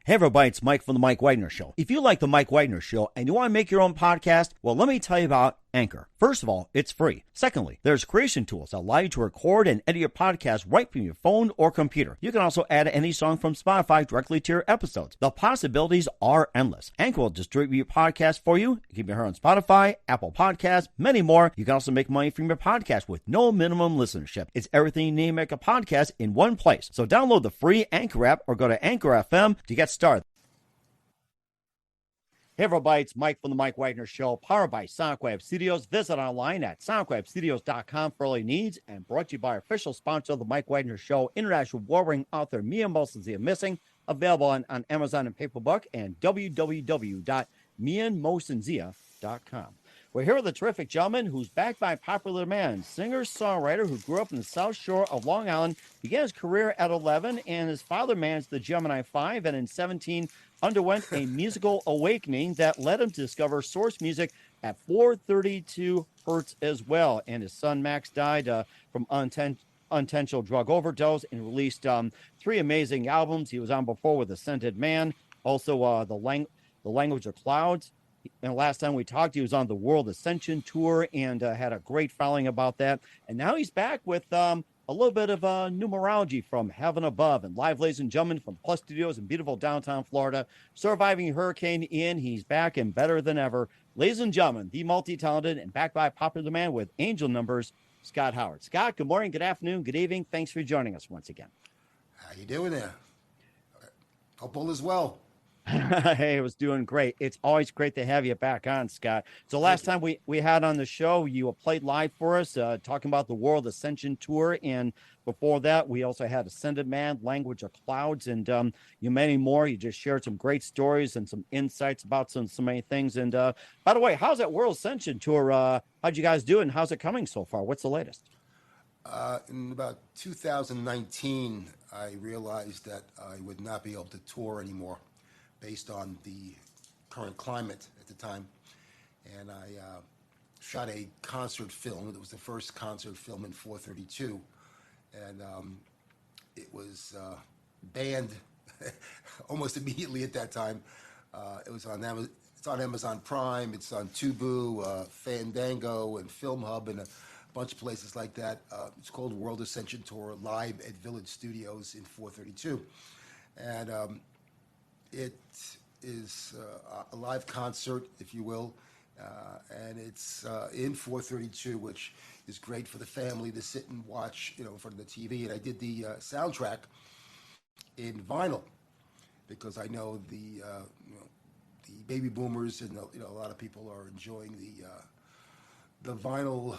Hey everybody, it's Mike from The Mike Wagner Show. If you like The Mike Wagner Show and you want to make your own podcast, well, let me tell you about Anchor. First of all, it's free. Secondly, there's creation tools that allow you to record and edit your podcast right from your phone or computer. You can also add any song from Spotify directly to your episodes. The possibilities are endless. Anchor will distribute your podcast for you. You can be heard on Spotify, Apple Podcasts, many more. You can also make money from your podcast with no minimum listenership. It's everything you need to make a podcast in one place. So download the free Anchor app or go to Anchor FM to get started. Hey everybody, it's Mike from The Mike Wagner Show, powered by Sonic Web Studios. Visit online at sonicwebstudios.com for all your needs, and brought to you by our official sponsor of The Mike Wagner Show, international warring author Mia Mosensia Missing, available on Amazon and paperback, and www.miamosensia.com. We're here with a terrific gentleman who's backed by popular demand, singer-songwriter who grew up in the South Shore of Long Island, began his career at 11, and his father managed the Gemini 5, and in 17 underwent a musical awakening that led him to discover source music at 432 hertz as well. And his son Max died from unintentional drug overdose and released 3 amazing albums. He was on before with Ascended Man, also the Language of Clouds. And last time we talked, he was on the World Ascension Tour and had a great following about that. And now he's back with a little bit of numerology from Heaven Above. And live, ladies and gentlemen, from Plus Studios in beautiful downtown Florida, surviving Hurricane Ian, he's back and better than ever. Ladies and gentlemen, the multi-talented and backed by popular demand with angel numbers, Scott Howard. Scott, good morning, good afternoon, good evening. Thanks for joining us once again. How you doing there? Hope all is well. Hey, it was doing great. It's always great to have you back on, Scott. So last time we had on the show, you played live for us, talking about the World Ascension Tour. And before that, we also had Ascended Man, Language of Clouds, and many more. You just shared some great stories and some insights about so many things. And by the way, how's that World Ascension Tour? How'd you guys do, and how's it coming so far? What's the latest? In about 2019, I realized that I would not be able to tour anymore, based on the current climate at the time. And I shot a concert film. It was the first concert film in 432. And it was banned almost immediately at that time. It was on Amazon. It's on Amazon Prime. It's on Tubu, Fandango, and Film Hub, and a bunch of places like that. It's called World Ascension Tour, live at Village Studios in 432. And it is a live concert, if you will, and it's in 432, which is great for the family to sit and watch, in front of the TV. And I did the soundtrack in vinyl because I know the baby boomers and a lot of people are enjoying the vinyl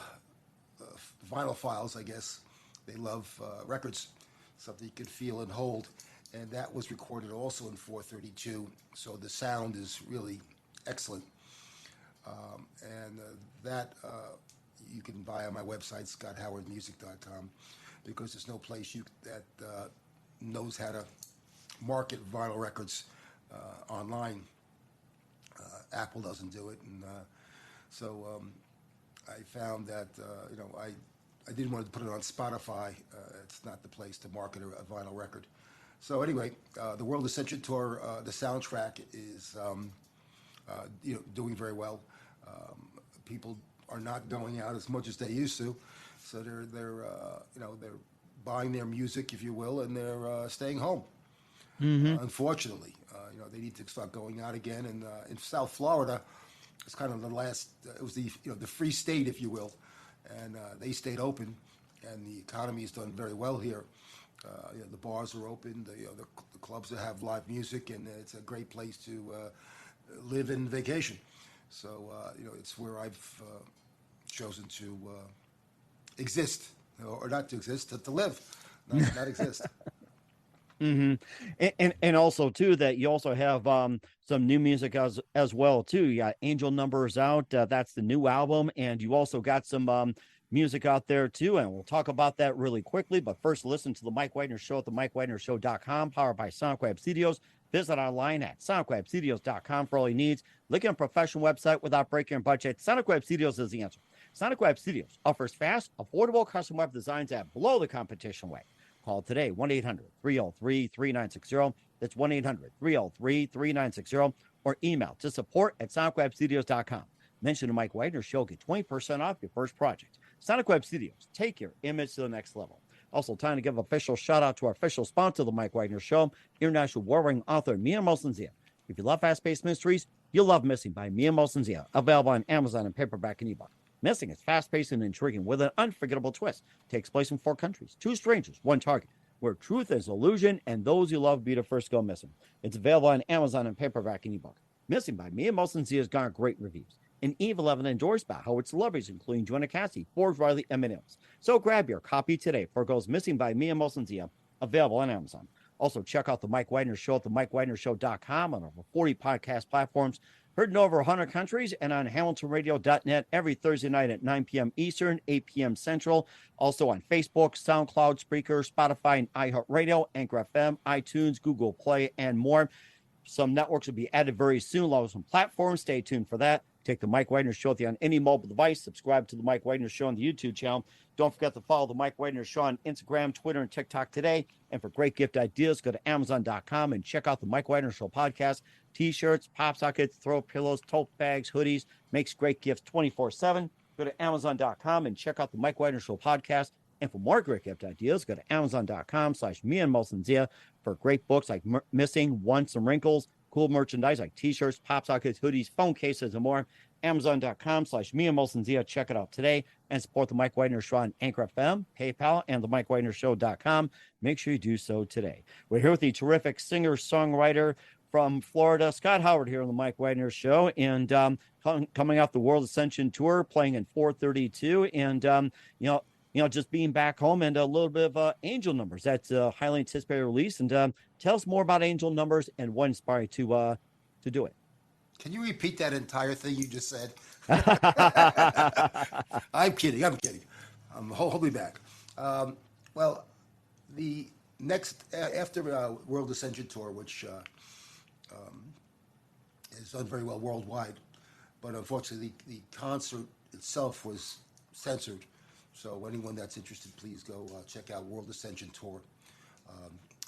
files. I guess they love records, something you can feel and hold. And that was recorded also in 432, so the sound is really excellent. That you can buy on my website, scotthowardmusic.com, because there's no place that knows how to market vinyl records online. Apple doesn't do it, and so I found that I didn't want to put it on Spotify. It's not the place to market a vinyl record. So anyway, the World Ascension Tour, the soundtrack is, doing very well. People are not going out as much as they used to, so they're buying their music, if you will, and they're staying home. Mm-hmm. Unfortunately, they need to start going out again. And in South Florida, it's kind of the last. It was the free state, if you will, and they stayed open, and the economy has done very well here. The bars are open, the clubs that have live music, and it's a great place to live and vacation. So, it's where I've chosen to exist, or not to exist, to live, not exist. Mm-hmm. And also, too, that you also have some new music as well, too. You got Angel Numbers out. That's the new album. And you also got some music out there too, and we'll talk about that really quickly. But first, listen to the Mike Wagner Show at themikewagnershow.com, powered by Sonic Web Studios. Visit online at sonicwebstudios.com for all your needs. Looking at a professional website without breaking your budget? Sonic Web Studios is the answer. Sonic Web Studios offers fast, affordable custom web designs that blow the competition away. Call today, 1-800-303-3960. That's 1-800-303-3960, or email to support@sonicwebstudios.com. Mention the Mike Wagner Show, get 20% off your first project. Sonic Web Studios, take your image to the next level. Also, time to give official shout out to our official sponsor of the Mike Wagner Show, international warring author Mia Mosensia. If you love fast-paced mysteries, you'll love Missing by Mia Mosensia, available on Amazon in paperback and ebook. Missing is fast-paced and intriguing with an unforgettable twist. Takes place in 4 countries, 2 strangers, 1 target, where truth is illusion and those you love be the first to go missing. It's available on Amazon in paperback and ebook. Missing by Mia Mosensia has garnered great reviews. And Eve 11 endorsed by Howard celebrities, including Joanna Cassie, Forbes, Riley, and Mills. So grab your copy today for It Goes Missing by Mia Mosensia, available on Amazon. Also, check out The Mike Wagner Show at themikewagnershow.com on over 40 podcast platforms, heard in over 100 countries, and on hamiltonradio.net every Thursday night at 9 p.m. Eastern, 8 p.m. Central. Also on Facebook, SoundCloud, Spreaker, Spotify, and iHeartRadio, Anchor FM, iTunes, Google Play, and more. Some networks will be added very soon, along with some platforms. Stay tuned for that. Take the Mike Wagner Show on any mobile device. Subscribe to the Mike Wagner Show on the YouTube channel. Don't forget to follow the Mike Wagner Show on Instagram, Twitter, and TikTok today. And for great gift ideas, go to Amazon.com and check out the Mike Wagner Show podcast. T-shirts, pop sockets, throw pillows, tote bags, hoodies. Makes great gifts 24/7. Go to Amazon.com and check out the Mike Wagner Show podcast. And for more great gift ideas, go to Amazon.com/MeAndMosensia for great books like Missing, Once, and Wrinkles. Cool merchandise like T-shirts, pop sockets, hoodies, phone cases, and more. Amazon.com/MeAndMosensia. Check it out today and support the Mike Wagner Show on Anchor FM, PayPal, and the MikeWagnerShow.com. Make sure you do so today. We're here with the terrific singer-songwriter from Florida, Scott Howard, here on the Mike Wagner Show, and coming off the World Ascension Tour, playing in 432, and just being back home, and a little bit of Angel Numbers. That's a highly anticipated release. And tell us more about Angel Numbers and what inspired you to do it. Can you repeat that entire thing you just said? I'm kidding. Hold me back. Well, the next, after World Ascension Tour, which has done very well worldwide, but unfortunately the concert itself was censored. So anyone that's interested, please go check out World Ascension Tour,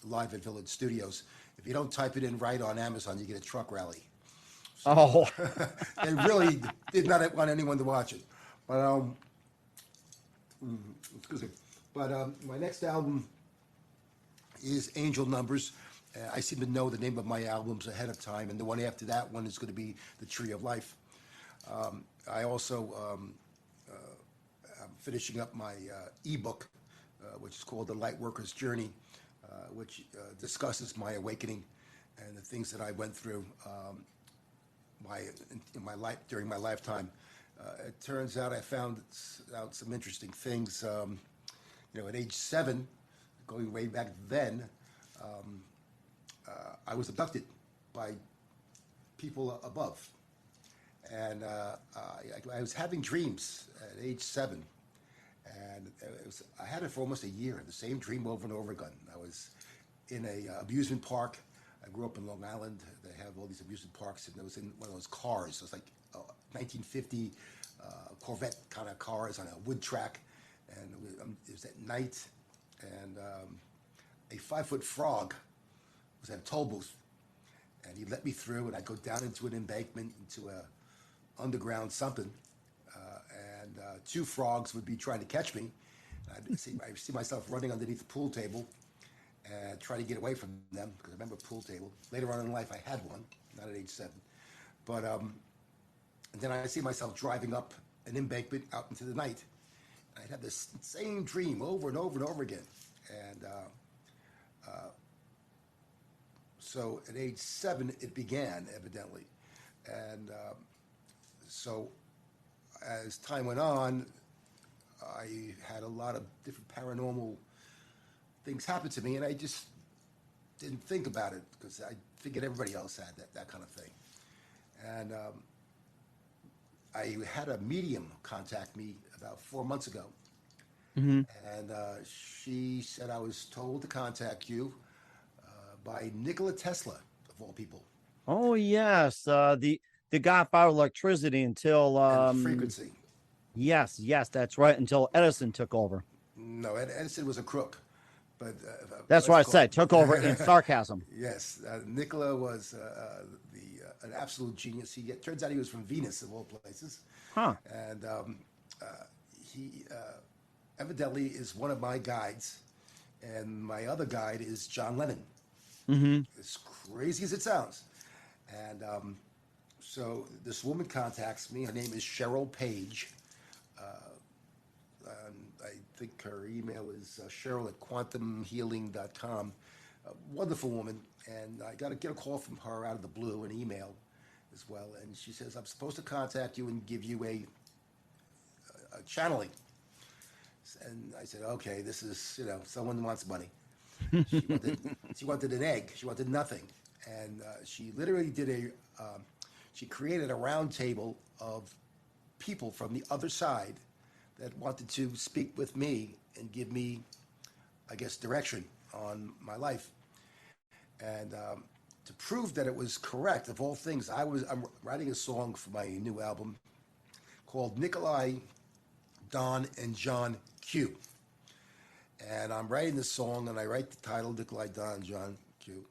live at Village Studios. If you don't type it in right on Amazon, you get a truck rally. So, they really did not want anyone to watch it. But excuse me. But my next album is Angel Numbers. I seem to know the name of my albums ahead of time, and the one after that one is going to be The Tree of Life. I also I'm finishing up my ebook, which is called The Lightworker's Journey, which discusses my awakening and the things that I went through in my life during my lifetime. It turns out I found out some interesting things. At age 7, going way back then, I was abducted by people above, and I was having dreams at age 7. And I had it for almost a year, the same dream over and over again. I was in a amusement park. I grew up in Long Island. They have all these amusement parks, and I was in one of those cars. It was like 1950 Corvette kind of cars on a wood track, and it was at night, and a 5-foot frog was at a toll booth, and he let me through, and I'd go down into an embankment, into a underground something, and 2 frogs would be trying to catch me. I see myself running underneath the pool table and try to get away from them, because I remember a pool table. Later on in life, I had one, not at age 7. But and then I see myself driving up an embankment out into the night. I'd have this same dream over and over and over again. And so at age 7, it began, evidently. And so as time went on, I had a lot of different paranormal things happen to me, and I just didn't think about it, because I figured everybody else had that kind of thing. And I had a medium contact me about 4 months ago, and she said I was told to contact you by Nikola Tesla, of all people. Oh yes, the godfather of electricity until And frequency. Yes, that's right. Until Edison took over. No, Edison was a crook. That's let's what I call said. Took over in sarcasm. yes, Nikola was an absolute genius. Turns out he was from Venus of all places, Huh. and he evidently is one of my guides, and my other guide is John Lennon. Mm-hmm. As crazy as it sounds, and so this woman contacts me. Her name is Cheryl Page. I think her email is Cheryl at quantumhealing.com. A wonderful woman, and I got to get a call from her out of the blue, an email as well, and she says, I'm supposed to contact you and give you a channeling. And I said, okay, this is, someone wants money. She wanted an egg. She wanted nothing. And she literally she created a round table of people from the other side that wanted to speak with me and give me, I guess, direction on my life. And to prove that it was correct, of all things, I'm writing a song for my new album called Nikolai, Don, and John Q. And I'm writing this song, and I write the title, Nikolai, Don, and John Q.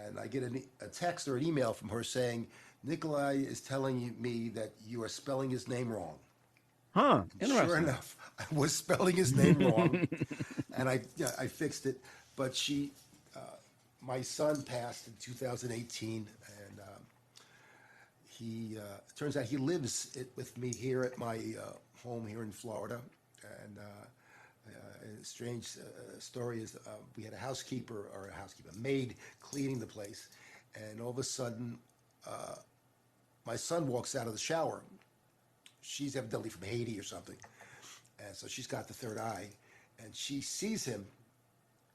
And I get a text or an email from her saying, Nikolai is telling me that you are spelling his name wrong. Huh. Interesting. Sure enough, I was spelling his name wrong, and I fixed it. But my son passed in 2018, and it turns out he lives with me here at my home here in Florida. And a strange story is we had a maid cleaning the place, and all of a sudden, my son walks out of the shower. She's evidently from Haiti or something, and so she's got the third eye, and she sees him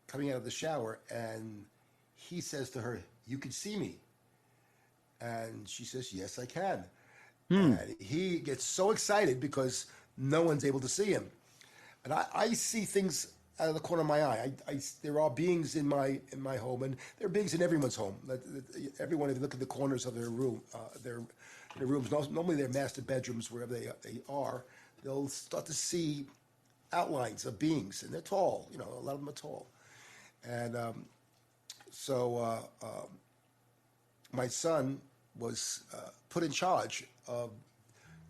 coming out of the shower, and he says to her, "You can see me," and she says, "Yes, I can." And he gets so excited because no one's able to see him, and I see things out of the corner of my eye. There are beings in my home, and there are beings in everyone's home. Everyone, if you look at the corners of their room, their rooms, normally they're master bedrooms, wherever they are, they'll start to see outlines of beings, and they're tall. A lot of them are tall. And so my son was put in charge of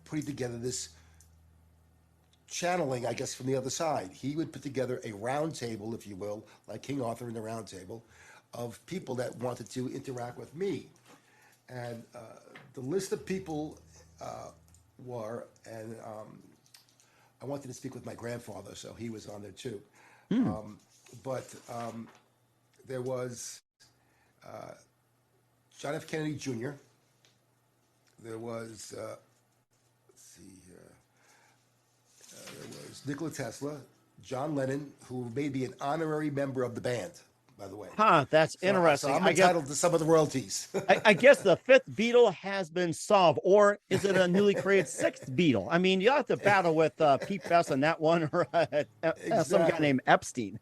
putting together this channeling, I guess, from the other side. He would put together a round table, if you will, like King Arthur in the round table, of people that wanted to interact with me. And the list of people and I wanted to speak with my grandfather, so he was on there too. But there was John F. Kennedy Jr. There was, let's see here, there was Nikola Tesla, John Lennon, who may be an honorary member of the band, by the way. Huh. That's interesting. So I'm entitled to some of the royalties. I guess the fifth Beatle has been solved, or is it a newly created sixth Beatle? I mean, you have to battle with Pete Best on that one, or some guy named Epstein.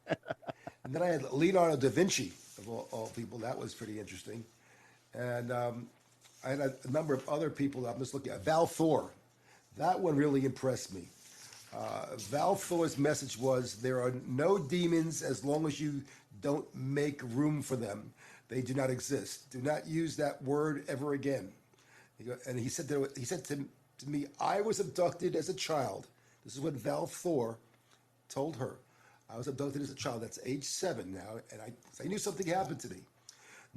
And then I had Leonardo da Vinci, of all people. That was pretty interesting. And I had a number of other people that I'm just looking at. Val Thor. That one really impressed me. Val Thor's message was, there are no demons as long as you don't make room for them. They do not exist. Do not use that word ever again. And he said to me, I was abducted as a child. This is what Val Thor told her. I was abducted as a child. That's age 7 now. And I knew something happened to me.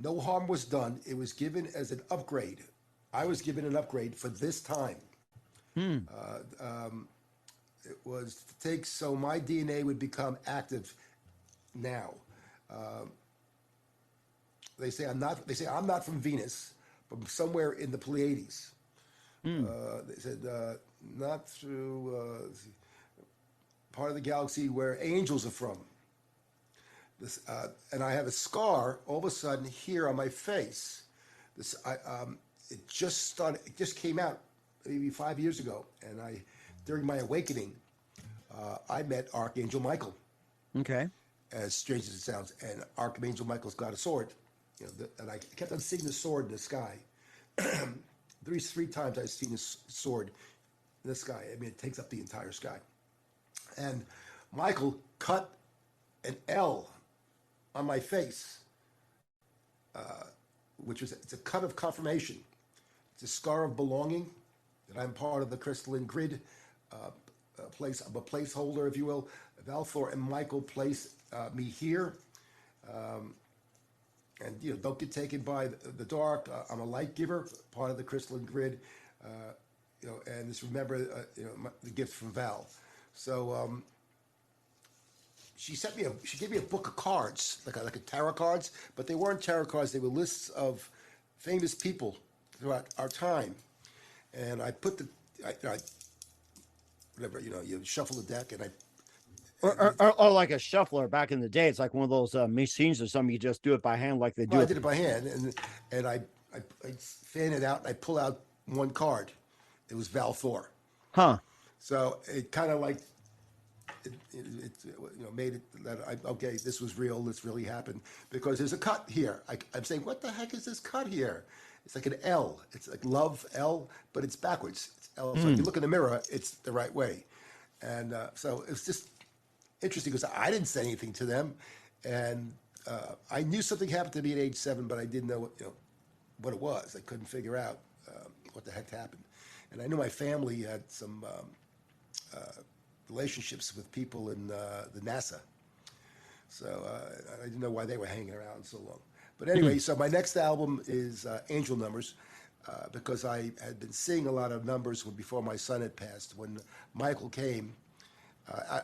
No harm was done. It was given as an upgrade. I was given an upgrade for this time. It was to take so my DNA would become active now. They say I'm not from Venus, but somewhere in the Pleiades. They said not through part of the galaxy where angels are from. And I have a scar all of a sudden here on my face. It just came out maybe 5 years ago, and during my awakening, I met Archangel Michael. Okay. As strange as it sounds, and Archangel Michael's got a sword, and I kept on seeing the sword in the sky. Three times I've seen this sword in the sky. I mean, it takes up the entire sky. And Michael cut an L on my face, it's a cut of confirmation. It's a scar of belonging that I'm part of the crystalline grid place. I'm a placeholder, if you will. Valthor and Michael place me here. And don't get taken by the dark. I'm a light giver, part of the crystalline grid. And just remember, the gift from Val. So she gave me a book of cards, like a tarot cards, but they weren't tarot cards. They were lists of famous people throughout our time. And I put you shuffle the deck, and or like a shuffler back in the day. It's like one of those machines or something. You just do it by hand, like they do. I did it by hand, and I fan it out, and I pull out one card. It was Val Thor. Huh. So it kind of like it made it that okay, this was real. This really happened because there's a cut here. I'm saying, what the heck is this cut here? It's like an L. It's like love L, but it's backwards. It's L. So if you look in the mirror, it's the right way. And so it's just interesting because I didn't say anything to them, and I knew something happened to me at age 7, but I didn't know what it was. I couldn't figure out what the heck happened. And I knew my family had some relationships with people in the NASA. So I didn't know why they were hanging around so long. But anyway, so my next album is Angel Numbers, because I had been seeing a lot of numbers before my son had passed. When Michael came, I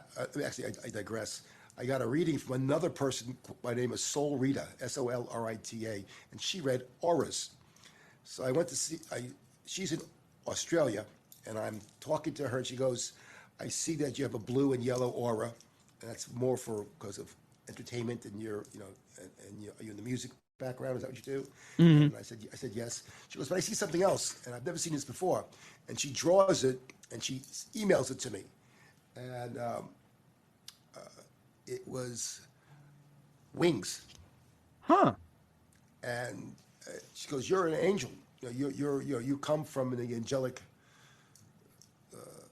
digress. I got a reading from another person by the name of Sol Rita, Solrita, and she read auras. So I went to see, she's in Australia, and I'm talking to her, and she goes, I see that you have a blue and yellow aura, and that's more because of entertainment, and you're in the music background. Is that what you do? And I said yes. She goes, but I see something else, and I've never seen this before. And she draws it, and she emails it to me, and it was wings. Huh. And she goes, you're an angel. You come from the angelic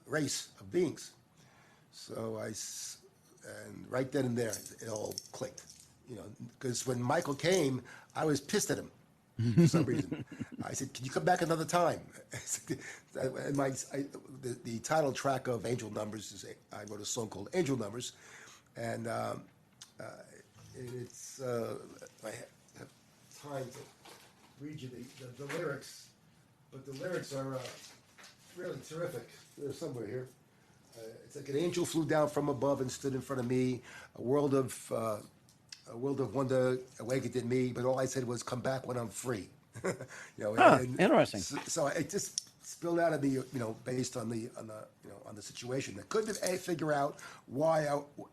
race of beings. So and right then and there, it all clicked. Because when Michael came, I was pissed at him for some reason. I said, "Can you come back another time?" And the title track of Angel Numbers is I wrote a song called Angel Numbers, and it's I have time to read you the lyrics, but the lyrics are really terrific. They're somewhere here. It's like an angel flew down from above and stood in front of me. A world of wonder awakened in me, but all I said was, "Come back when I'm free." Interesting. So it just spilled out of me, based on the situation. I couldn't figure out why.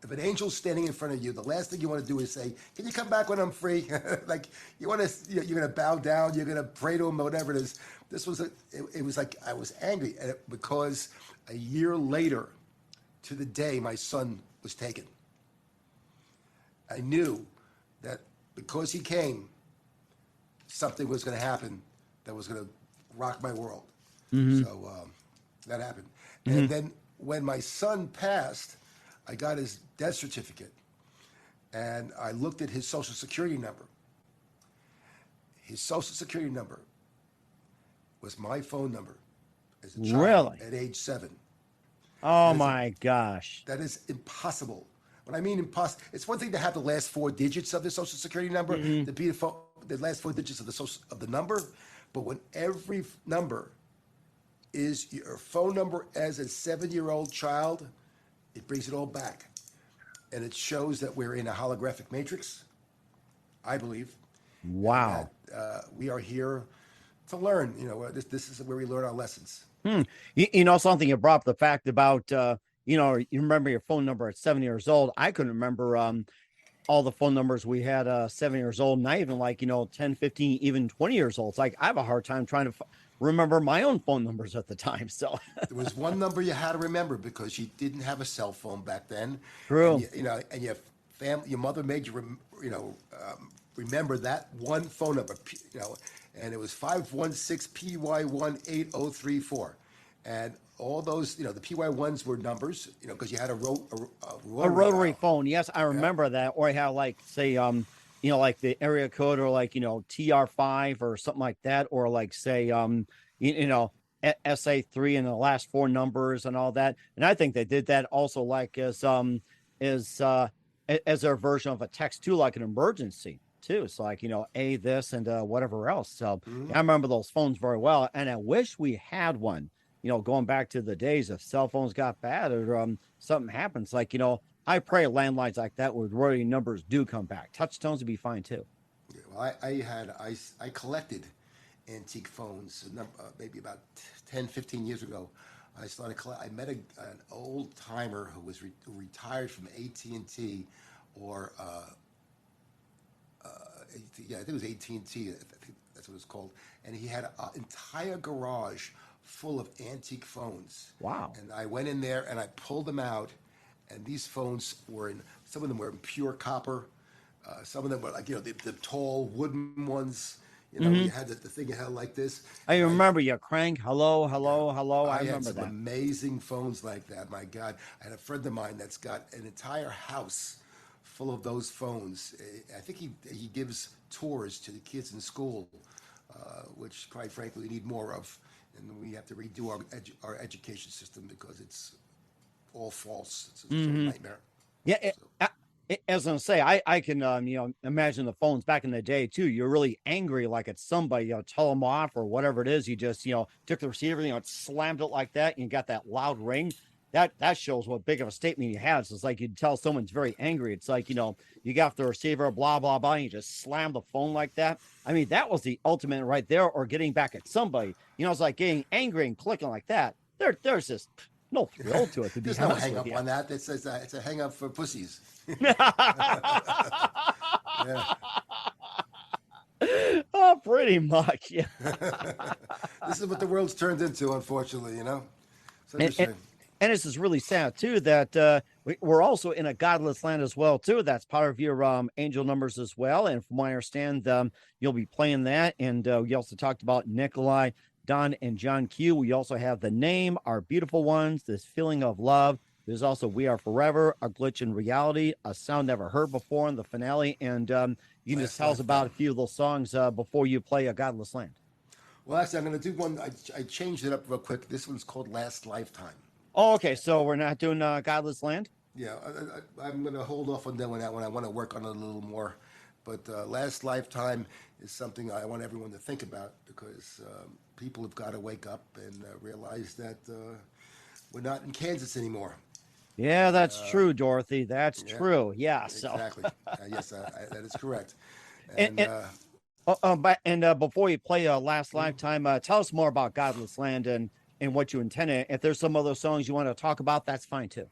If an angel's standing in front of you, the last thing you want to do is say, "Can you come back when I'm free?" Like you're going to bow down, you're going to pray to him, whatever it is. This was it was like I was angry because a year later, to the day my son was taken, I knew that because he came, something was going to happen that was going to rock my world. So that happened. And then when my son passed, I got his death certificate, and I looked at his Social Security number. His Social Security number was my phone number as a child at age 7. Oh, my gosh. That is impossible. When I mean impossible, it's one thing to have the last 4 digits of the Social Security number, to be the last 4 digits of the number, but when every number is your phone number as a 7-year-old child, it brings it all back. And it shows that we're in a holographic matrix, I believe. Wow. That, we are here to learn. This is where we learn our lessons. Something you brought up, the fact about, you remember your phone number at 7 years old. I couldn't remember all the phone numbers we had 7 years old, not even 10, 15, even 20 years old. It's like I have a hard time trying to remember my own phone numbers at the time. So there was one number you had to remember because you didn't have a cell phone back then. True. And your family, your mother made you, remember that one phone number, and it was 516PY18034. And all those, the PY1s were numbers, because you had a rotary phone. Yes, I remember that. Or I had like the area code or like, TR5 or something like that, or like say, SA3 and the last four numbers and all that. And I think they did that also like as as their version of a text too, like an emergency too. It's like, a this and whatever else. So Hmm. yeah, I remember those phones very well, and I wish we had one. Going back to the days if cell phones got bad or something happens, like I pray landlines like that where royalty numbers do come back. Touchstones would be fine too. Yeah, well, I collected antique phones maybe about 10, 15 years ago. I met an old timer who retired from AT&T or yeah, I think it was AT&T. I think that's what it's called. And he had an entire garage full of antique phones. Wow. And I went in there and I pulled them out, and these phones some of them were in pure copper. Some of them were like, the tall wooden ones. You Hmm. had the thing you held like this. I And remember you crank. Hello, yeah, hello, hello. I I had remember some that. amazing phones like that. My God, I had a friend of mine that's got an entire house full of those phones. I think he gives tours to the kids in school, which, quite frankly, we need more of, and we have to redo our education system because it's all false. It's a total Hmm. nightmare. Yeah. So, As I say, I can imagine the phones back in the day too. You're really angry like at somebody, tell them off or whatever it is. You just took the receiver, slammed it like that, and you got that loud ring. That shows what big of a statement you had. So it's like you tell someone's very angry. It's like you got the receiver, blah blah blah, and you just slam the phone like that. I mean, that was the ultimate right there, or getting back at somebody. It's like getting angry and clicking like that. There's just no thrill to it, to be there's no honest hang with up you. on that. It's a hang up for pussies. Yeah. Oh, pretty much, yeah. This is what the world's turned into, unfortunately. Such a and, and, shame. and this is really sad too that we're also in a godless land as well too. That's part of your angel numbers as well. And from what I understand, you'll be playing that. And we also talked about Nikolai, Don, and John Q. We also have the name, Our Beautiful Ones, This Feeling of Love. There's also We Are Forever, A Glitch in Reality, A Sound Never Heard Before in the finale. And you can just Last tell us about lifetime. a few of those songs before you play a godless land. Well, actually, I'm going to do one. I changed it up real quick. This one's called Last Lifetime. Oh, okay. So we're not doing godless land. Yeah, I'm going to hold off on doing that one. I want to work on it a little more. But Last Lifetime is something I want everyone to think about because people have got to wake up and realize that we're not in Kansas anymore. Yeah, And that's true, Dorothy. That's yeah, true. Yeah. So, exactly. Yes, that is correct. and And and before you play Last Lifetime, tell us more about Godless Land and what you intended. If there's some other songs you want to talk about, that's fine too.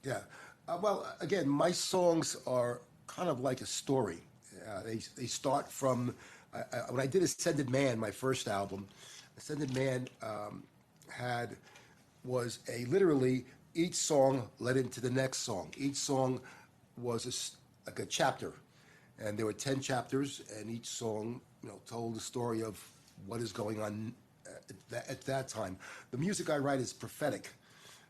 yeah. Well, again, my songs are kind of like a story. They start from when I did Ascended Man, my first album. Ascended Man had was a literally each song led into the next song. Each song was like a chapter, and there were 10 chapters, and each song told the story of what is going on at that time. The music I write is prophetic.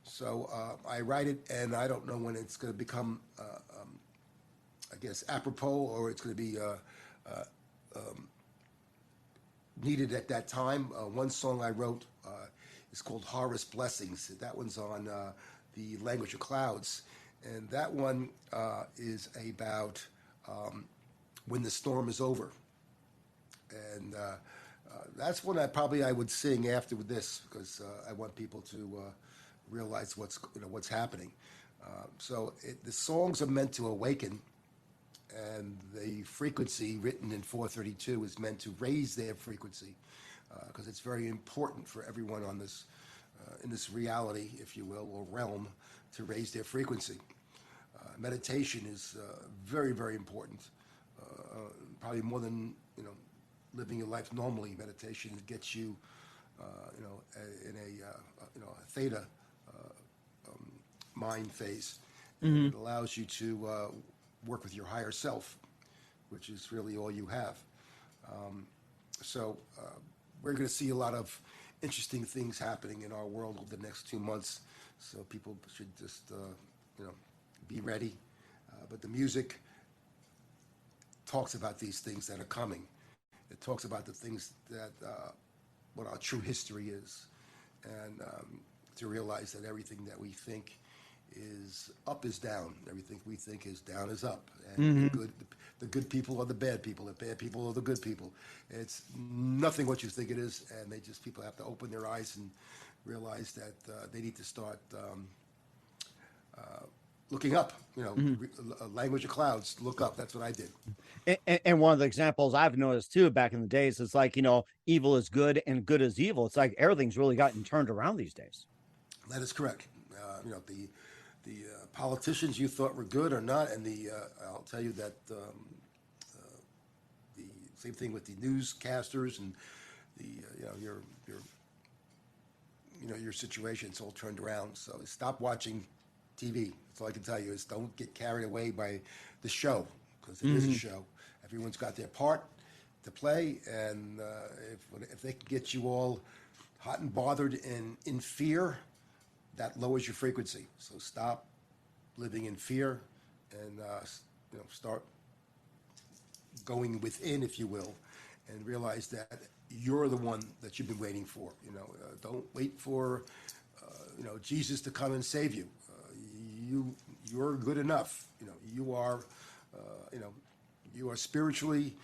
So I write it, and I don't know when it's going to become, I guess, apropos, or it's going to be needed at that time. One song I wrote is called Horus Blessings. That one's on the language of clouds. And that one is about when the storm is over. And that's one I would sing after this because I want people to realize what's happening. The songs are meant to awaken, and the frequency written in 432 is meant to raise their frequency because it's very important for everyone on this in this reality, if you will, or realm, to raise their frequency. Meditation is very, very important. Probably more than living your life normally. Meditation gets you, in a theta mind phase, and Hmm. it allows you to work with your higher self, which is really all you have. So we're going to see a lot of interesting things happening in our world over the next 2 months. So people should just, be ready. But the music talks about these things that are coming. It talks about the things that what our true history is, and to realize that everything that we think is up is down. Everything we think is down is up. And the good people are the bad people. The bad people are the good people. It's nothing what you think it is, and people have to open their eyes and realize that they need to start looking up. Language of clouds. Look up. That's what I did. And one of the examples I've noticed too back in the days is like, evil is good and good is evil. It's like everything's really gotten turned around these days. That is correct. The politicians you thought were good are not, and I'll tell you that the same thing with the newscasters and your situation. It's all turned around. So stop watching TV. That's all I can tell you is don't get carried away by the show, because it is a show. Everyone's got their part to play, and if they can get you all hot and bothered and in fear, that lowers your frequency. So stop living in fear and start going within, if you will, and realize that you're the one that you've been waiting for. Don't wait for Jesus to come and save you. You're good enough. You are spiritually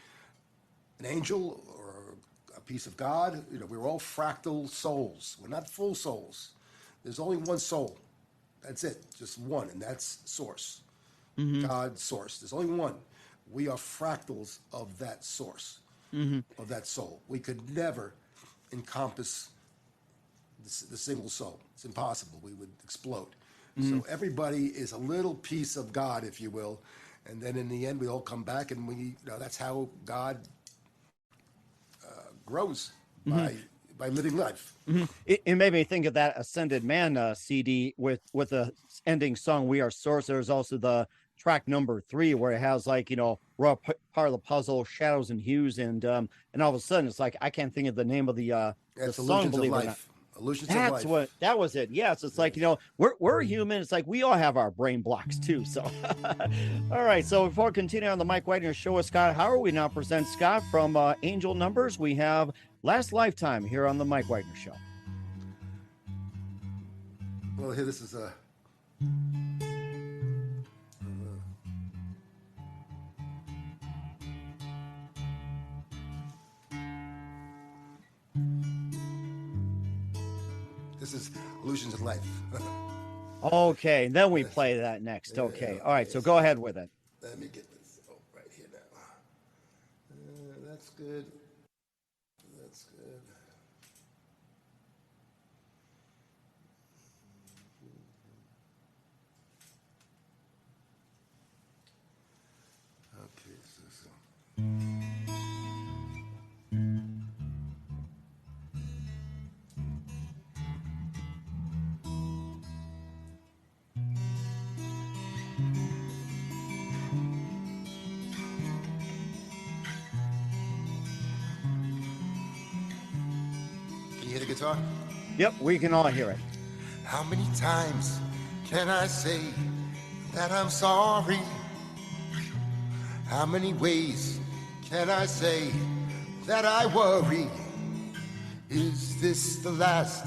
an angel or a piece of God. We're all fractal souls. We're not full souls. There's only one soul. That's it, just one, and that's Source, God's Source. There's only one. We are fractals of that Source, of that soul. We could never encompass the single soul. It's impossible. We would explode. So everybody is a little piece of God, if you will, and then in the end we all come back, and that's how God grows by living life. It made me think of that Ascended Man CD with the ending song "We Are Source." There's also the track number 3 where it has like we're all part of the puzzle, shadows and hues, and all of a sudden it's like I can't think of the name of the song. Believe it or not. Illusions That's of life. that was it. Yes, it's like we're human. It's like we all have our brain blocks too. So, all right. So before continuing on the Mike Wagner Show with Scott Howard, we now present Scott from Angel Numbers. We have Last Lifetime here on the Mike Wagner Show. Well, here this is a. This is Illusions of Life. Okay, then we play that next. Okay, all right, so go ahead with it. Let me get this right here now. That's good. That's good. Okay, so. Can you hear the guitar? Yep, we can all hear it. How many times can I say that I'm sorry? How many ways can I say that I worry? Is this the last?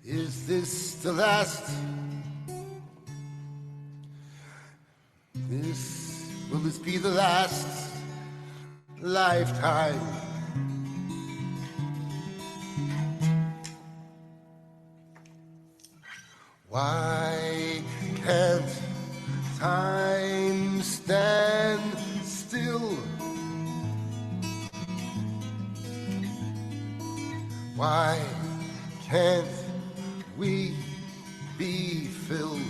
Is this the last? Will this be the last lifetime? Why can't time stand still? Why can't we be filled?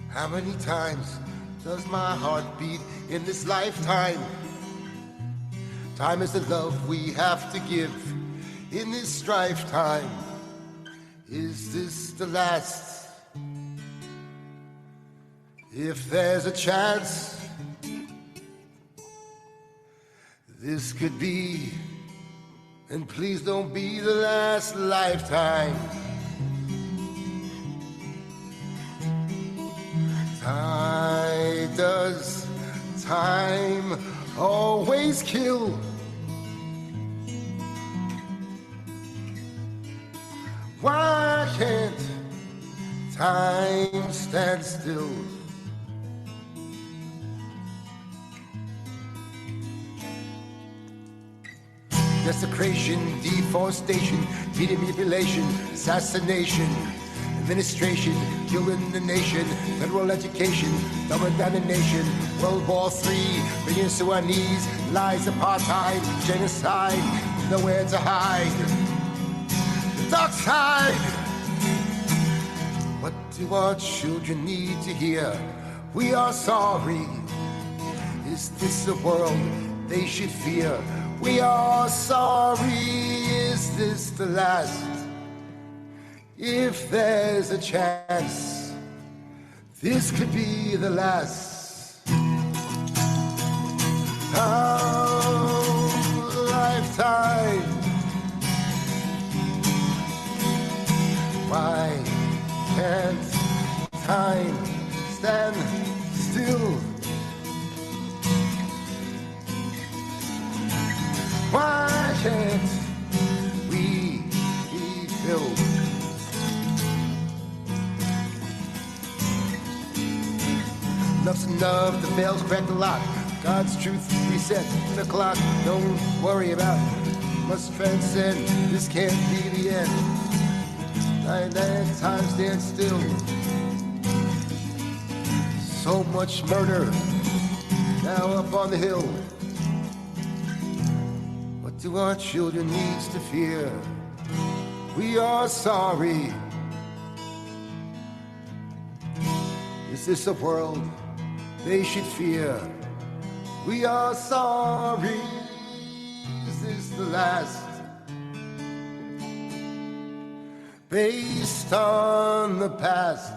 How many times does my heart beat in this lifetime? Time is the love we have to give in this strife time. Is this the last? If there's a chance, this could be And please don't be the last lifetime. Does time always kill? Why can't time stand still? Desecration, deforestation, media manipulation, assassination, administration, killing the nation, federal education, dumbing down the nation, World War III, bringing us to our knees, lies, apartheid, genocide, nowhere to hide. The dark side. What do our children need to hear? We are sorry. Is this a world they should fear? We are sorry. Is this the last? If there's a chance, this could be the last. Our lifetime. Why can't time stand still? Why can't we be filled? Enough's enough, the veil's cracked the lock. God's truth reset the clock. Don't worry about it. Must transcend. This can't be the end. Time stands still. So much murder now up on the hill. What do our children need to fear? We are sorry. Is this a world they should fear? We are sorry. Is this the last? Based on the past,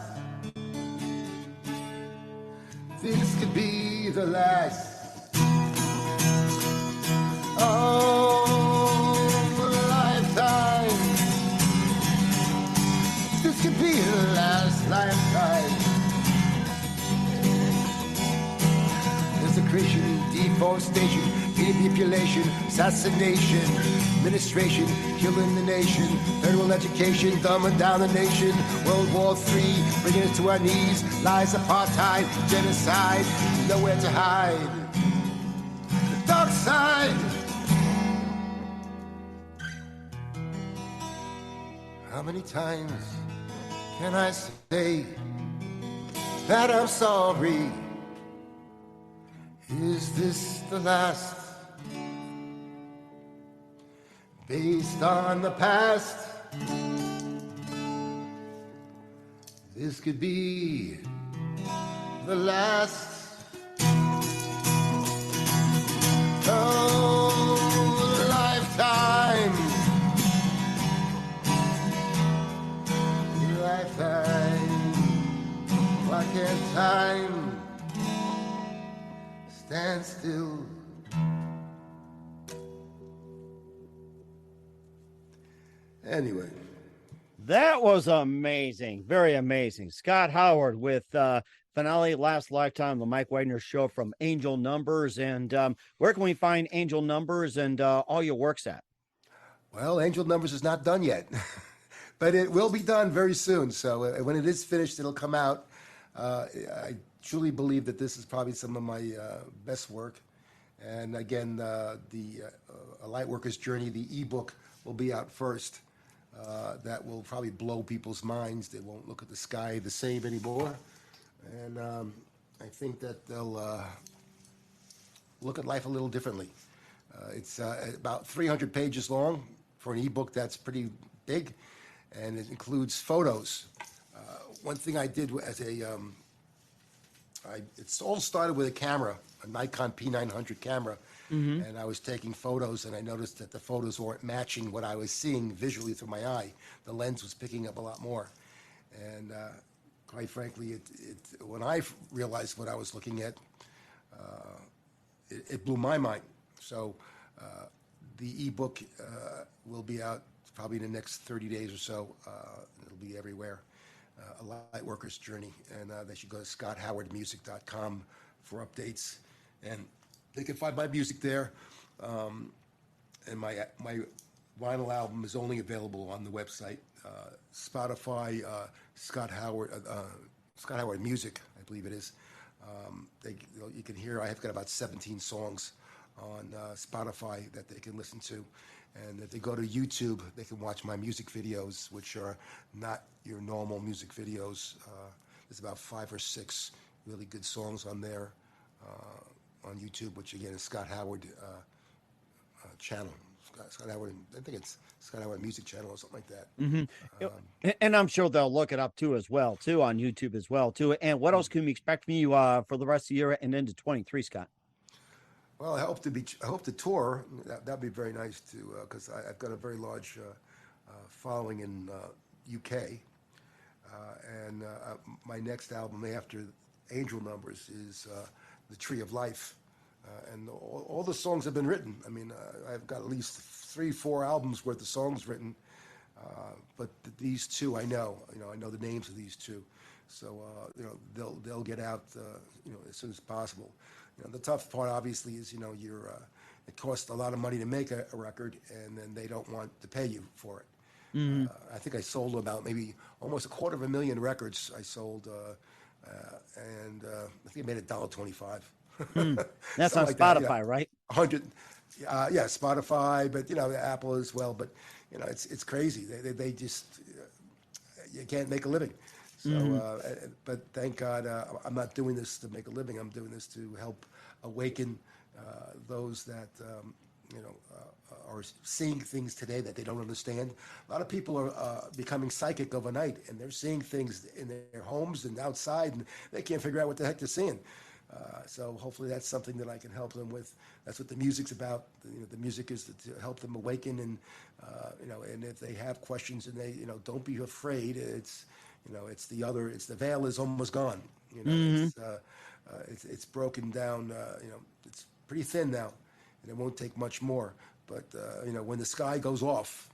this could be the last. Oh, lifetime. This could be the last lifetime. Desecration, deforestation, manipulation, assassination, administration, killing the nation, federal education, dumbing down the nation, World War III, bringing us to our knees, lies, apartheid, genocide, nowhere to hide. The dark side. How many times can I say that I'm sorry? Is this the last? Based on the past, this could be the last. Oh, lifetime. Lifetime. Why can't time stand still? Anyway. That was amazing. Very amazing. Scott Howard with finale Last Lifetime, the Mike Wagner Show from Angel Numbers. And where can we find Angel Numbers and all your works at? Well, Angel Numbers is not done yet, but it will be done very soon. So when it is finished, it'll come out. I truly believe that this is probably some of my best work. And again, A Lightworker's Journey, the ebook, will be out first. That will probably blow people's minds. They won't look at the sky the same anymore. And I think that they'll look at life a little differently. It's about 300 pages long for an ebook that's pretty big, and it includes photos. One thing I did as it's all started with a camera, a Nikon P900 camera. Mm-hmm. And I was taking photos, and I noticed that the photos weren't matching what I was seeing visually through my eye. The lens was picking up a lot more. And quite frankly, when I realized what I was looking at, it blew my mind. So The ebook will be out probably in the next 30 days or so. It'll be everywhere. A light worker's journey, and they should go to scotthowardmusic.com for updates, and they can find my music there. And my vinyl album is only available on the website, Spotify, Scott Howard Music, I believe it is. You can hear I've got about 17 songs on Spotify that they can listen to. And if they go to YouTube, they can watch my music videos, which are not your normal music videos. There's about 5 or 6 really good songs on there on YouTube, which again is Scott Howard channel. Scott Howard, I think it's Scott Howard Music Channel or something like that. And I'm sure they'll look it up too, as well, too, on YouTube as well, too. And what else can we expect from you for the rest of the year and into 23, Scott? Well, I hope to tour. That'd be very nice too, because I've got a very large following in UK, and my next album after Angel Numbers is The Tree of Life, and all the songs have been written. I mean, I've got at least 3-4 albums worth of songs written, but these two I know. I know the names of these two, so they'll get out as soon as possible. The tough part, obviously, is it costs a lot of money to make a record, and then they don't want to pay you for it. I think I sold about maybe almost 250,000 records. I sold, and I think I made $1.25. That's on like Spotify, that, right? 100, yeah, Spotify, but Apple as well. But it's crazy. They just you can't make a living. So, but thank God I'm not doing this to make a living. I'm doing this to help awaken those that are seeing things today that they don't understand. A lot of people are becoming psychic overnight, and they're seeing things in their homes and outside, and they can't figure out what the heck they're seeing. So hopefully that's something that I can help them with. That's what the music's about. The music is to help them awaken, and and if they have questions, and they don't be afraid. It's the veil is almost gone. It's broken down. It's pretty thin now, and it won't take much more. But when the sky goes off,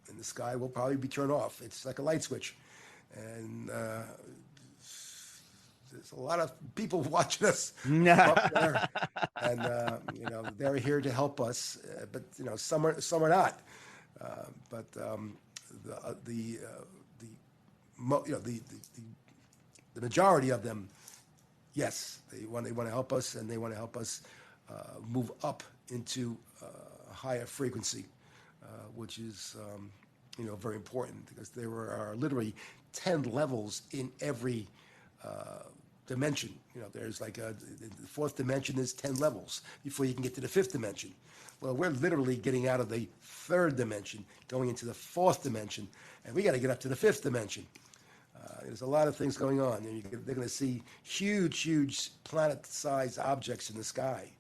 and the sky will probably be turned off, it's like a light switch, and there's a lot of people watching us up there, and they're here to help us. But some are not. But the majority of them, yes, they want to help us, and they want to help us move up into a higher frequency, which is very important, because there are literally 10 levels in every dimension. There's like the fourth dimension is 10 levels before you can get to the fifth dimension. Well, we're literally getting out of the third dimension, going into the fourth dimension, and we got to get up to the fifth dimension. There's a lot of things going on. They're going to see huge planet-sized objects in the sky.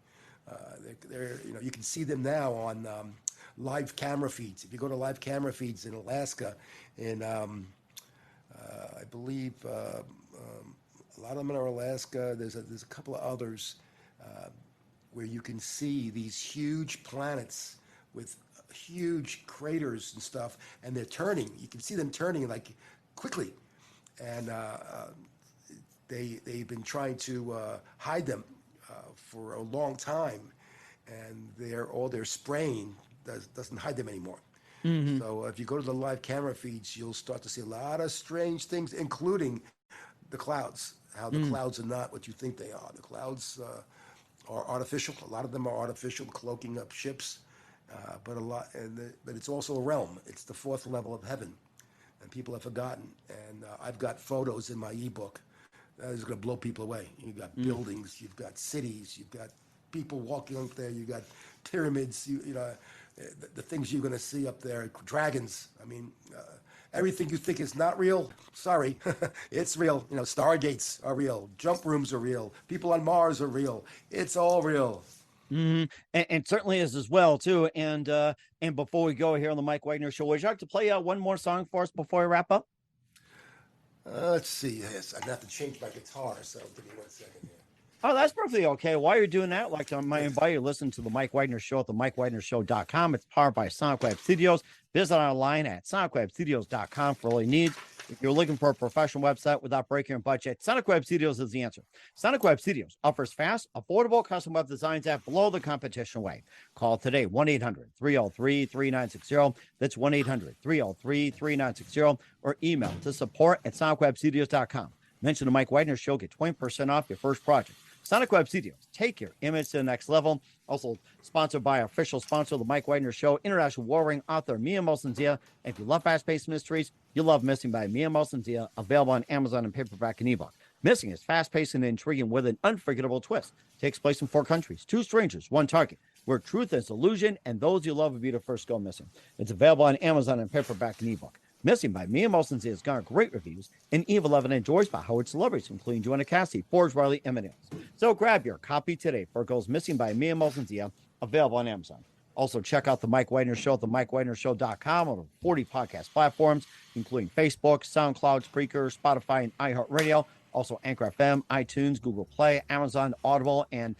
You can see them now on live camera feeds. If you go to live camera feeds in Alaska, and I believe a lot of them are Alaska. There's a couple of others where you can see these huge planets with huge craters and stuff, and they're turning. You can see them turning like quickly, and they've been trying to hide them for a long time, and all their spraying doesn't hide them anymore. So if you go to the live camera feeds, you'll start to see a lot of strange things, including the clouds. How the clouds are not what you think they are. The clouds are artificial. A lot of them are artificial, cloaking up ships. But it's also a realm. It's the fourth level of heaven, and people have forgotten. And I've got photos in my ebook that is going to blow people away. You've got buildings, you've got cities, you've got people walking up there, you've got pyramids. The things you're going to see up there, dragons. I mean, everything you think is not real, sorry, it's real. Stargates are real, jump rooms are real, people on Mars are real. It's all real. And certainly is as well, too. And before we go here on the Mike Wagner Show, would you like to play one more song for us before we wrap up? Let's see. Yes, I'd have to change my guitar, so give me 1 second here. Oh, that's perfectly okay. While you're doing that, like I might invite you to listen to the Mike Wagner Show at the MikeWagnerShow.com. It's powered by Sonic Web Studios. Visit online at SonicWebStudios.com for all you need. If you're looking for a professional website without breaking your budget, Sonic Web Studios is the answer. Sonic Web Studios offers fast, affordable custom web designs at below the competition rate. Call today 1-800-303-3960. That's 1-800-303-3960, or email to support@SonicWebStudios.com. Mention the Mike Wagner Show, get 20% off your first project. Sonic Web Studios, take your image to the next level. Also sponsored by our official sponsor, the Mike Wagner Show, international warring author Mia Mosensia. And if you love fast-paced mysteries, you love Missing by Mia Mosensia, available on Amazon and paperback and ebook. Missing is fast-paced and intriguing with an unforgettable twist. Takes place in 4 countries, 2 strangers, 1 target, where truth is illusion and those you love will be the first go missing. It's available on Amazon and paperback and ebook. Missing by Mia Mosensia has garnered great reviews, and Eve 11 enjoys by Howard celebrities, including Joanna Cassidy, Forbes, Riley, and many others. So grab your copy today for It Goes Missing by Mia Mosensia, available on Amazon. Also, check out the Mike Wagner Show at themikewagnershow.com on 40 podcast platforms, including Facebook, SoundCloud, Spreaker, Spotify, and iHeartRadio. Also, Anchor FM, iTunes, Google Play, Amazon, Audible, and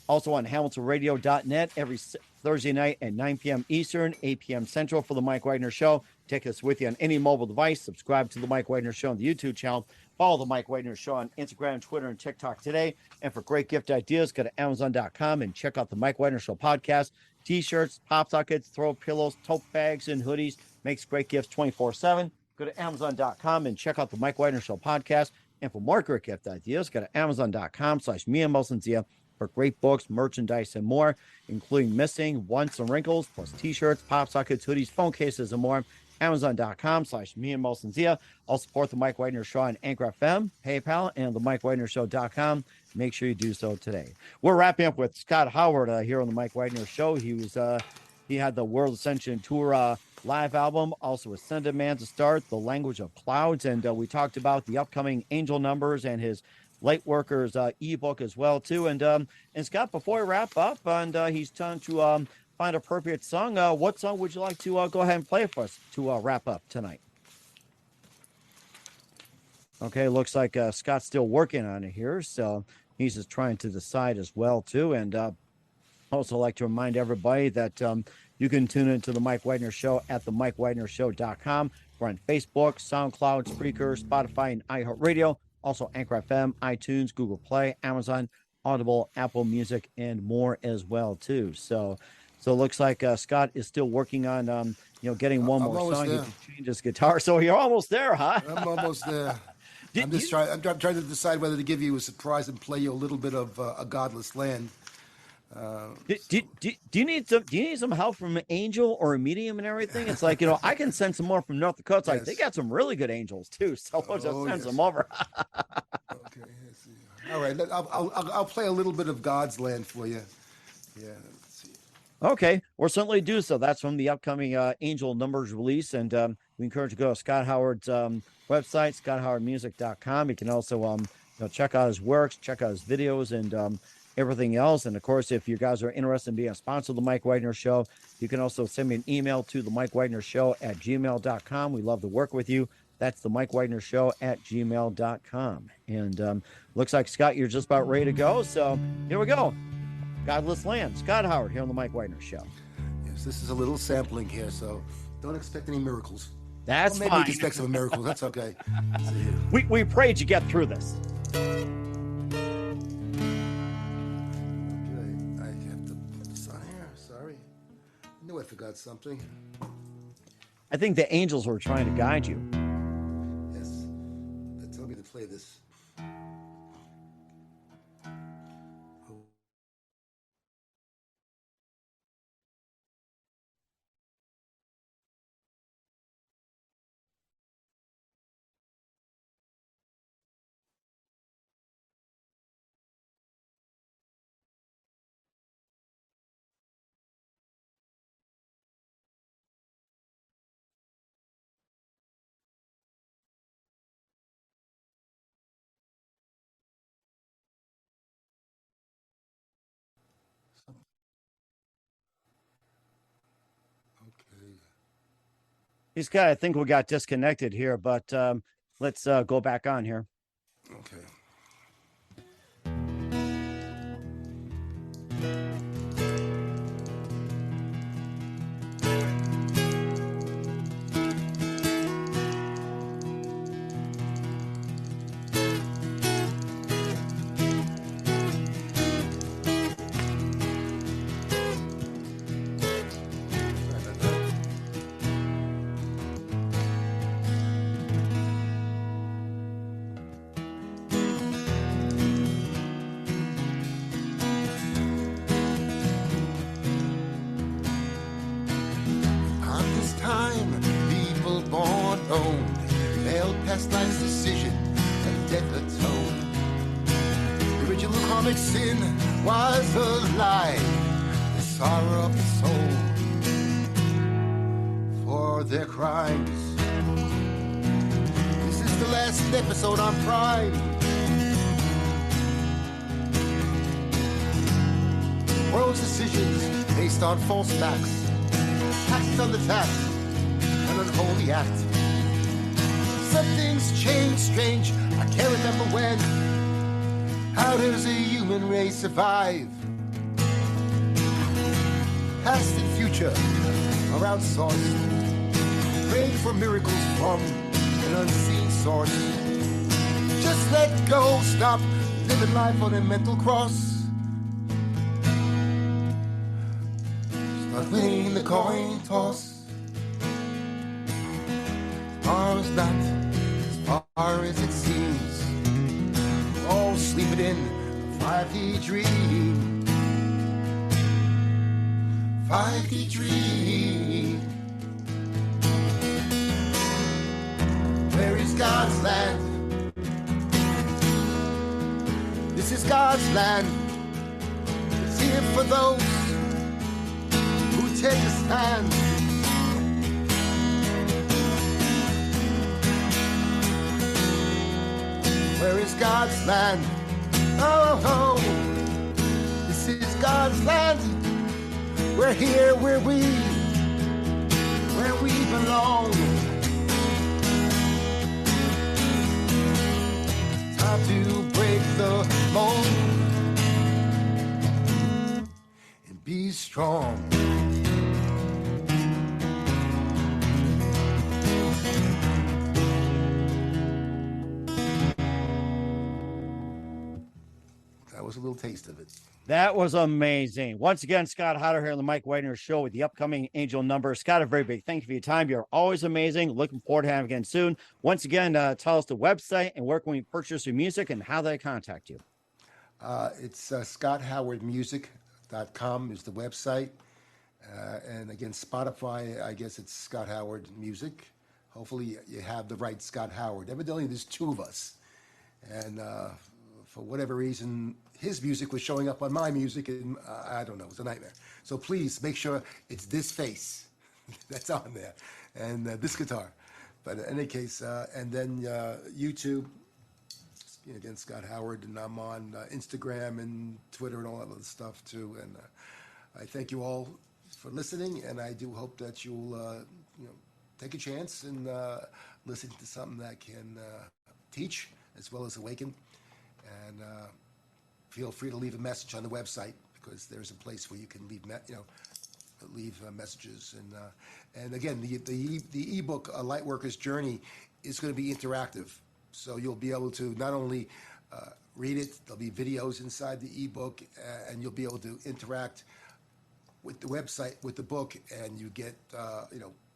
also on HamiltonRadio.net every Thursday night at 9 p.m. Eastern, 8 p.m. Central for the Mike Wagner Show. Take us with you on any mobile device. Subscribe to the Mike Wagner Show on the YouTube channel. Follow the Mike Wagner Show on Instagram, Twitter, and TikTok today. And for great gift ideas, go to Amazon.com and check out the Mike Wagner Show podcast. T-shirts, pop sockets, throw pillows, tote bags, and hoodies. Makes great gifts 24/7. Go to Amazon.com and check out the Mike Wagner Show podcast. And for more great gift ideas, go to Amazon.com/Mia Mosensia for great books, merchandise, and more, including Missing, Once, and Wrinkles, plus T-shirts, pop sockets, hoodies, phone cases, and more. Amazon.com/Mia Mosensia. I'll support the Mike Wagner Show on Anchor FM, PayPal, and the MikeWagnerShow.com. Make sure you do so today. We're wrapping up with Scott Howard here on the Mike Wagner Show. He had the World Ascension Tour live album, also Ascended Man to start, The Language of Clouds, and we talked about the upcoming Angel Numbers and his Lightworkers ebook as well too. And Scott, before we wrap up, and he's trying to find an appropriate song. What song would you like to go ahead and play for us to wrap up tonight? Okay, looks like Scott's still working on it here, so he's just trying to decide as well too. And also like to remind everybody that you can tune into the Mike Wagner Show at the MikeWagnerShow.com. We're on Facebook, SoundCloud, Spreaker, Spotify, and iHeartRadio. Also Anchor FM, iTunes, Google Play, Amazon, Audible, Apple Music, and more as well too. So it looks like Scott is still working on getting one more song. He can change his guitar. So you're almost there, huh? I'm almost there. I'm trying to decide whether to give you a surprise and play you a little bit of A Godless Land. Do you need some help from an angel or a medium and everything? It's like, I can send some more from North Dakota. It's like they got some really good angels too, so we'll just send some over. Okay, let's see. All right, I'll play a little bit of God's Land for you. Yeah, let's see. Okay, we'll certainly do so. That's from the upcoming Angel Numbers release, and we encourage you to go to Scott Howard's website, ScottHowardMusic.com. You can also check out his works, check out his videos, and everything else. And of course, if you guys are interested in being a sponsor of the Mike Wagner Show, you can also send me an email to the Mike Wagner Show at gmail.com. We love to work with you. That's the Mike Wagner Show at gmail.com. And looks like, Scott, you're just about ready to go. So here we go. Godless Land, Scott Howard here on the Mike Wagner Show. Yes, this is a little sampling here, so don't expect any miracles. That's maybe fine. you can expect some miracles. That's okay. We prayed you get through this. I forgot something. I think the angels were trying to guide you. Yes. They told me to play this. He's got, I think we got disconnected here, but let's go back on here. Okay. original comic sin was a lie. The sorrow of the soul for their crimes. This is the last episode on Prime. World's decisions based on false facts. Taxes on the tax, an unholy act. Some things change strange, I can't remember when. How does a human race survive? Past and future are outsourced. Praying for miracles from an unseen source. Just let go, stop living life on a mental cross. Start winning the coin toss. Tomorrow's not as far as it seems. All sleeping in a 5D dream. 5D dream. Where is God's land? This is God's land. It's here for those who take a stand. Where is God's land? Oh, oh, this is God's land. We're here where we belong. Time to break the mold and be strong. That was a little taste of it. That was amazing. Once again, Scott Hodder here on the Mike Wagner Show with the upcoming Angel number. Scott, a very big thank you for your time. You're always amazing. Looking forward to having you again soon. Once again, tell us the website and where can we purchase your music and how they contact you. It's ScottHowardMusic.com is the website. And again, Spotify, I guess it's Scott Howard Music. Hopefully you have the right Scott Howard. Evidently, there's two of us. And for whatever reason, his music was showing up on my music, and I don't know, it's a nightmare. So please make sure it's this face that's on there, and this guitar. But in any case, and then YouTube, again, Scott Howard, and I'm on Instagram and Twitter and all that other stuff too. And I thank you all for listening, and I do hope that you'll take a chance and listen to something that can teach as well as awaken. And feel free to leave a message on the website, because there's a place where you can leave messages. And again, the ebook Lightworker's Journey is going to be interactive, so you'll be able to not only read it, there'll be videos inside the ebook, and you'll be able to interact with the website, with the book, and you get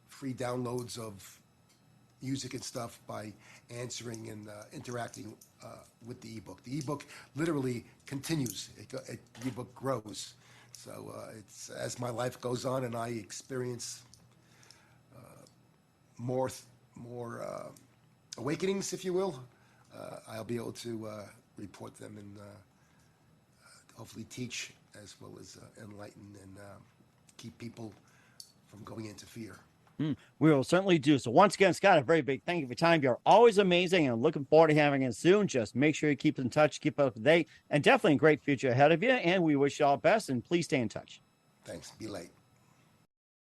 free downloads of music and stuff by answering and interacting with the ebook. The ebook literally continues. The ebook grows. So it's as my life goes on and I experience more awakenings, if you will, I'll be able to report them and hopefully teach as well as enlighten and keep people from going into fear. We will certainly do. So once again, Scott, a very big thank you for your time. You're always amazing, and looking forward to having you soon. Just make sure you keep in touch, keep up to date, and definitely a great future ahead of you. And we wish you all the best, and please stay in touch. Thanks. Be late.